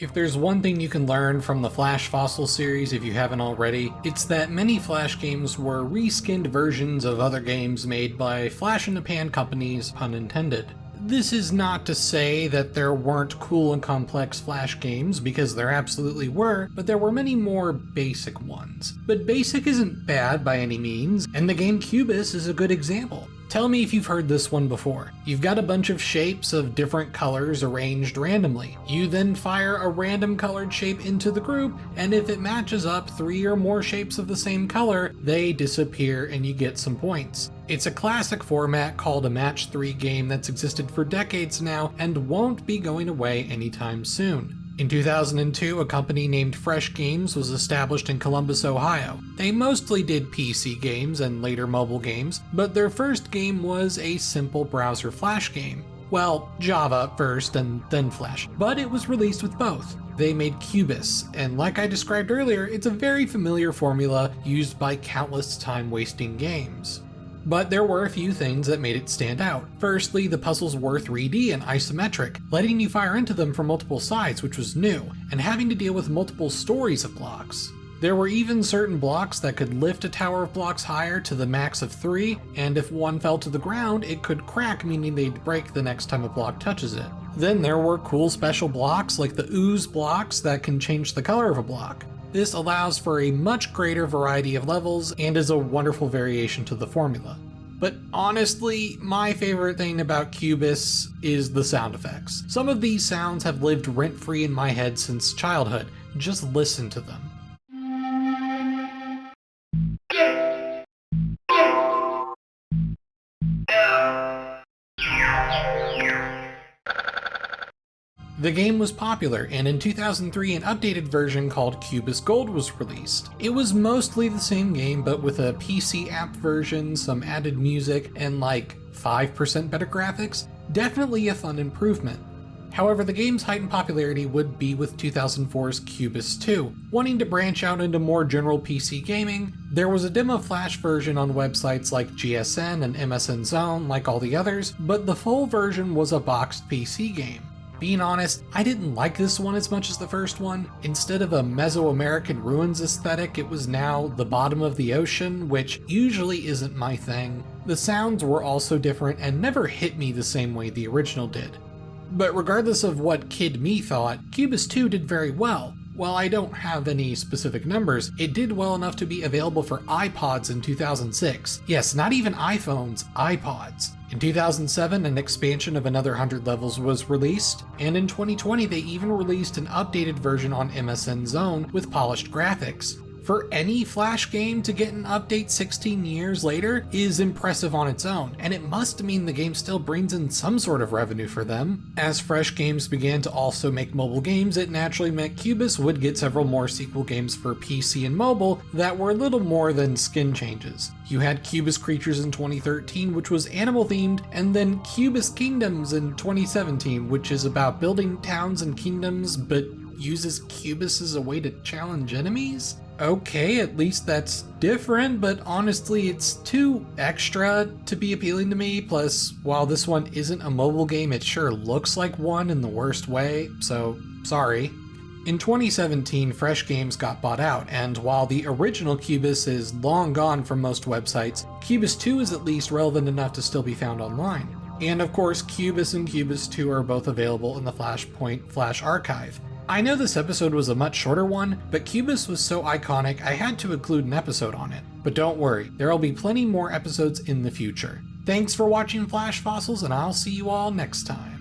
If there's one thing you can learn from the Flash Fossil series if you haven't already, it's that many Flash games were reskinned versions of other games made by flash-in-the-pan companies, pun intended. This is not to say that there weren't cool and complex Flash games, because there absolutely were, but there were many more basic ones. But basic isn't bad by any means, and the game Cubis is a good example. Tell me if you've heard this one before. You've got a bunch of shapes of different colors arranged randomly. You then fire a random colored shape into the group, and if it matches up 3 or more shapes of the same color, they disappear and you get some points. It's a classic format called a match 3 game that's existed for decades now and won't be going away anytime soon. In 2002, a company named FreshGames was established in Columbus, Ohio. They mostly did PC games and later mobile games, but their first game was a simple browser Flash game. Well, Java first and then Flash, but it was released with both. They made Cubis, and like I described earlier, it's a very familiar formula used by countless time-wasting games. But there were a few things that made it stand out. Firstly, the puzzles were 3D and isometric, letting you fire into them from multiple sides, which was new, and having to deal with multiple stories of blocks. There were even certain blocks that could lift a tower of blocks higher to the max of 3, and if one fell to the ground, it could crack, meaning they'd break the next time a block touches it. Then there were cool special blocks like the ooze blocks that can change the color of a block. This allows for a much greater variety of levels and is a wonderful variation to the formula. But honestly, my favorite thing about Cubis is the sound effects. Some of these sounds have lived rent-free in my head since childhood. Just listen to them. The game was popular, and in 2003 an updated version called Cubis Gold was released. It was mostly the same game, but with a PC app version, some added music, and like 5% better graphics. Definitely a fun improvement. However, the game's heightened popularity would be with 2004's Cubis 2. Wanting to branch out into more general PC gaming, there was a demo Flash version on websites like GSN and MSN Zone like all the others, but the full version was a boxed PC game. Being honest, I didn't like this one as much as the first one. Instead of a Mesoamerican ruins aesthetic, it was now the bottom of the ocean, which usually isn't my thing. The sounds were also different and never hit me the same way the original did. But regardless of what kid me thought, Cubis 2 did very well. While I don't have any specific numbers, it did well enough to be available for iPods in 2006. Yes, not even iPhones, iPods. In 2007, an expansion of another 100 levels was released, and in 2020 they even released an updated version on MSN Zone with polished graphics. For any Flash game to get an update 16 years later is impressive on its own, and it must mean the game still brings in some sort of revenue for them. As FreshGames began to also make mobile games, it naturally meant Cubis would get several more sequel games for PC and mobile that were little more than skin changes. You had Cubis Creatures in 2013, which was animal themed, and then Cubis Kingdoms in 2017, which is about building towns and kingdoms but uses Cubis as a way to challenge enemies? Okay, at least that's different, but honestly it's too extra to be appealing to me, plus while this one isn't a mobile game, it sure looks like one in the worst way, so sorry. In 2017, FreshGames got bought out, and while the original Cubis is long gone from most websites, Cubis 2 is at least relevant enough to still be found online. And of course, Cubis and Cubis 2 are both available in the Flashpoint Flash archive. I know this episode was a much shorter one, but Cubis was so iconic I had to include an episode on it. But don't worry, there'll be plenty more episodes in the future. Thanks for watching Flash Fossils, and I'll see you all next time.